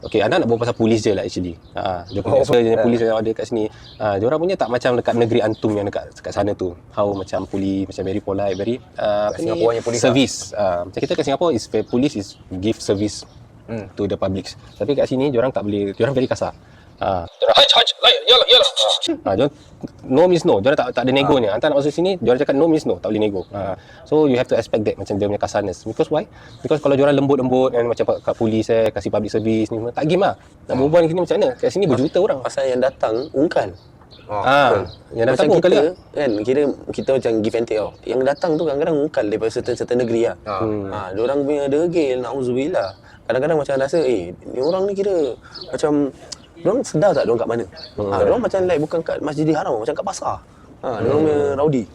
Okay, anda nak berbual pasal polis je lah actually. Dia punya polis yang ada kat sini. Diorang punya tak macam dekat negeri antum yang dekat sana tu. How macam polis, macam very polite, very service. Macam kita kat Singapore is police is give service to the public. Tapi kat sini diorang tak boleh, diorang very kasar. Yalah. No means no. Diorang tak ada nego ni. Anda nak masuk sini, diorang cakap no means no, tak boleh nego. So you have to expect that macam dia punya kasarness. Because why? Because kalau diorang lembut-lembut kan, macam kat polis kasih public service ni, tak game lah. Nak berbual ni macam mana? Kat sini berjuta orang. Pasal yang datang ungkal. Yang datang macam ungkal kita kan, kira kita macam give and take tau. Yang datang tu kadang-kadang ungkal daripada certain negeri lah. Diorang punya degil, na'udzubillah. Kadang-kadang macam rasa ni orang ni kira macam diorang sedar tak diorang kat mana. Diorang macam like bukan kat Masjidil Haram, macam kat pasar. Diorang punya rowdy.